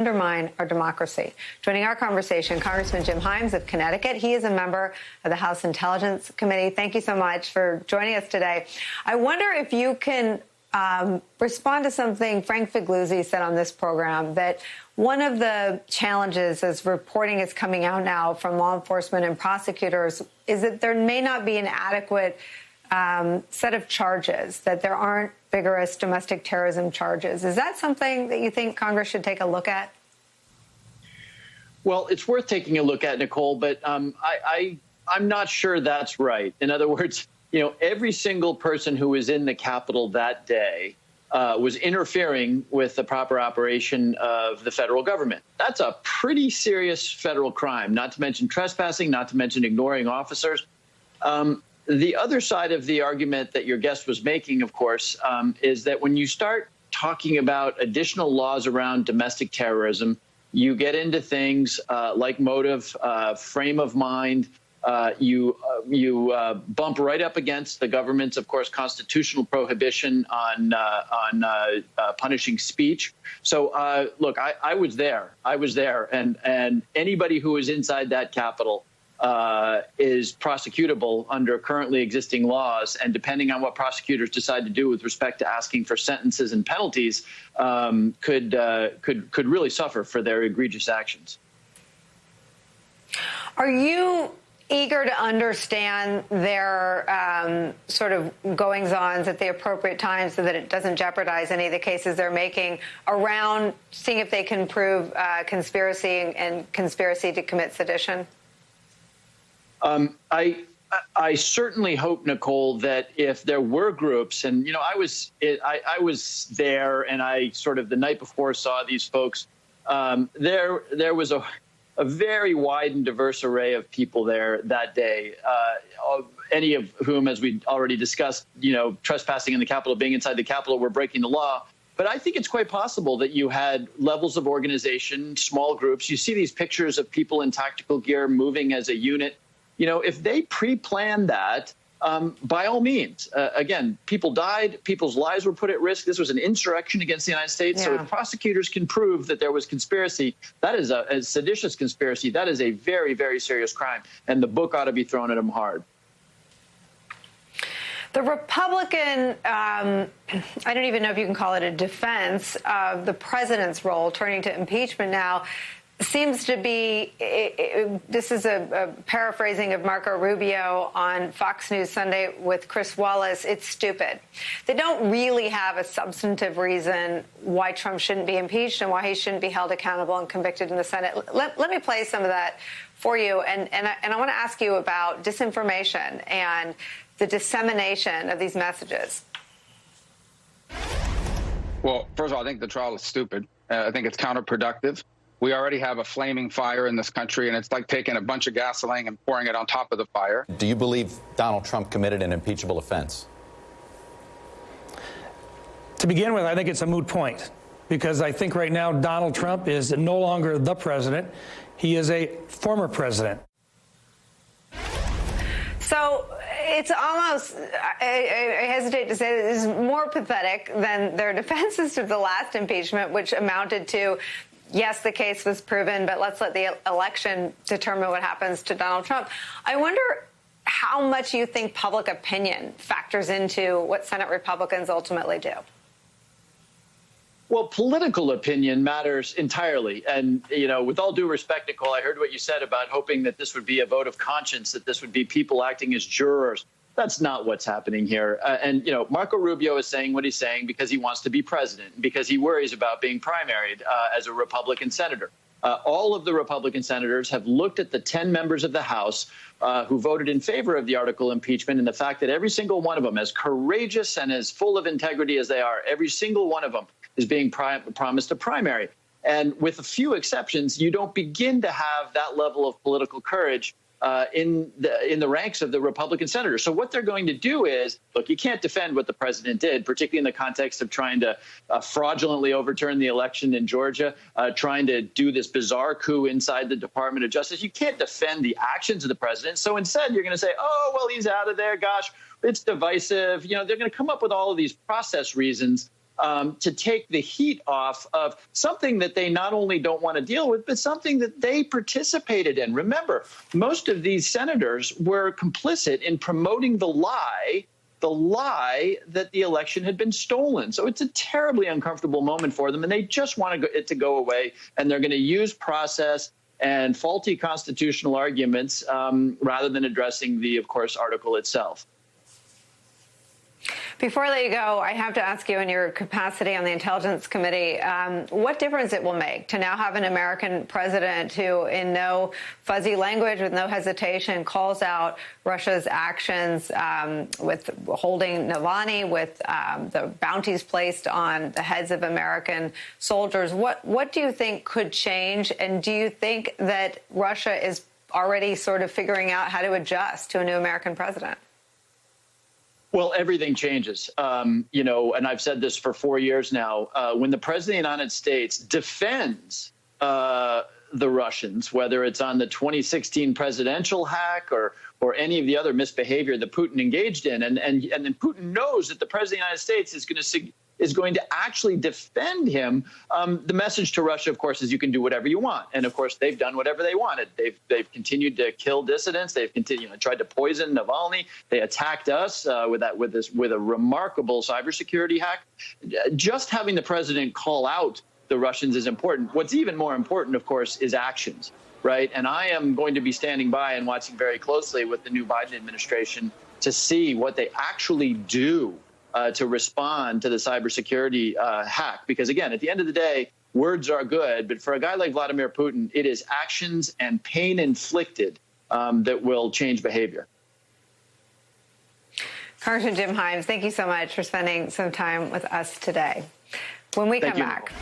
undermine our democracy. Joining our conversation, Congressman Jim Himes of Connecticut. He is a member of the House Intelligence Committee. Thank you so much for joining us today. I wonder if you can respond to something Frank Figliuzzi said on this program, that one of the challenges as reporting is coming out now from law enforcement and prosecutors is that there may not be an adequate set of charges, that there aren't vigorous domestic terrorism charges. Is that something that you think Congress should take a look at? Well, it's worth taking a look at, Nicole, but I'm not sure that's right. In other words, every single person who was in the Capitol that day was interfering with the proper operation of the federal government. That's a pretty serious federal crime, not to mention trespassing, not to mention ignoring officers. The other side of the argument that your guest was making, of course, is that when you start talking about additional laws around domestic terrorism, you get into things like motive, frame of mind. You bump right up against the government's, of course, constitutional prohibition on punishing speech. So, look, I was there. And anybody who was inside that Capitol is prosecutable under currently existing laws. And depending on what prosecutors decide to do with respect to asking for sentences and penalties, could really suffer for their egregious actions. Are you eager to understand their sort of goings-ons at the appropriate time so that it doesn't jeopardize any of the cases they're making around seeing if they can prove conspiracy and conspiracy to commit sedition? I certainly hope, Nicole, that if there were groups, and I was there, and I sort of the night before saw these folks. There was a very wide and diverse array of people there that day, any of whom, as we already discussed, trespassing in the Capitol, being inside the Capitol, were breaking the law. But I think it's quite possible that you had levels of organization, small groups. You see these pictures of people in tactical gear moving as a unit. If they pre-planned that, by all means, again, people died, people's lives were put at risk. This was an insurrection against the United States. Yeah. So if prosecutors can prove that there was conspiracy, that is a seditious conspiracy. That is a very, very serious crime. And the book ought to be thrown at them hard. The Republican, I don't even know if you can call it a defense of the president's role, turning to impeachment now, seems to be, this is a paraphrasing of Marco Rubio on Fox News Sunday with Chris Wallace, it's stupid. They don't really have a substantive reason why Trump shouldn't be impeached and why he shouldn't be held accountable and convicted in the Senate. Let me play some of that for you. And I want to ask you about disinformation and the dissemination of these messages. Well, first of all, I think the trial is stupid. I think it's counterproductive. We already have a flaming fire in this country, and it's like taking a bunch of gasoline and pouring it on top of the fire. Do you believe Donald Trump committed an impeachable offense? To begin with, I think it's a moot point, because I think right now Donald Trump is no longer the president. He is a former president. So it's almost, I hesitate to say this is more pathetic than their defenses to the last impeachment, which amounted to, yes, the case was proven, but let's let the election determine what happens to Donald Trump. I wonder how much you think public opinion factors into what Senate Republicans ultimately do. Well, political opinion matters entirely. And, with all due respect, Nicole, I heard what you said about hoping that this would be a vote of conscience, that this would be people acting as jurors. That's not what's happening here. Marco Rubio is saying what he's saying because he wants to be president, because he worries about being primaried as a Republican senator. All of the Republican senators have looked at the 10 members of the House who voted in favor of the article impeachment, and the fact that every single one of them, as courageous and as full of integrity as they are, every single one of them is being promised a primary. And with a few exceptions, you don't begin to have that level of political courage in the ranks of the Republican senators. So what they're going to do is, look, you can't defend what the president did, particularly in the context of trying to fraudulently overturn the election in Georgia, trying to do this bizarre coup inside the Department of Justice. You can't defend the actions of the president. So instead, you're going to say, oh, well, he's out of there. Gosh, it's divisive. They're going to come up with all of these process reasons to take the heat off of something that they not only don't want to deal with, but something that they participated in. Remember, most of these senators were complicit in promoting the lie that the election had been stolen. So it's a terribly uncomfortable moment for them, and they just want it to go away, and they're going to use process and faulty constitutional arguments rather than addressing the, of course, article itself. Before I let you go, I have to ask you in your capacity on the Intelligence Committee, what difference it will make to now have an American president who, in no fuzzy language, with no hesitation, calls out Russia's actions with holding Navalny, with the bounties placed on the heads of American soldiers. What do you think could change? And do you think that Russia is already sort of figuring out how to adjust to a new American president? Well, everything changes, and I've said this for 4 years now. When the president of the United States defends the Russians, whether it's on the 2016 presidential hack or any of the other misbehavior that Putin engaged in, and then Putin knows that the president of the United States is going to actually defend him. The message to Russia, of course, is you can do whatever you want. And of course, they've done whatever they wanted. They've continued to kill dissidents. They've tried to poison Navalny. They attacked us with a remarkable cybersecurity hack. Just having the president call out the Russians is important. What's even more important, of course, is actions, right? And I am going to be standing by and watching very closely with the new Biden administration to see what they actually do to respond to the cybersecurity hack. Because, again, at the end of the day, words are good. But for a guy like Vladimir Putin, it is actions and pain inflicted that will change behavior. Congressman Jim Himes, thank you so much for spending some time with us today. When we come back.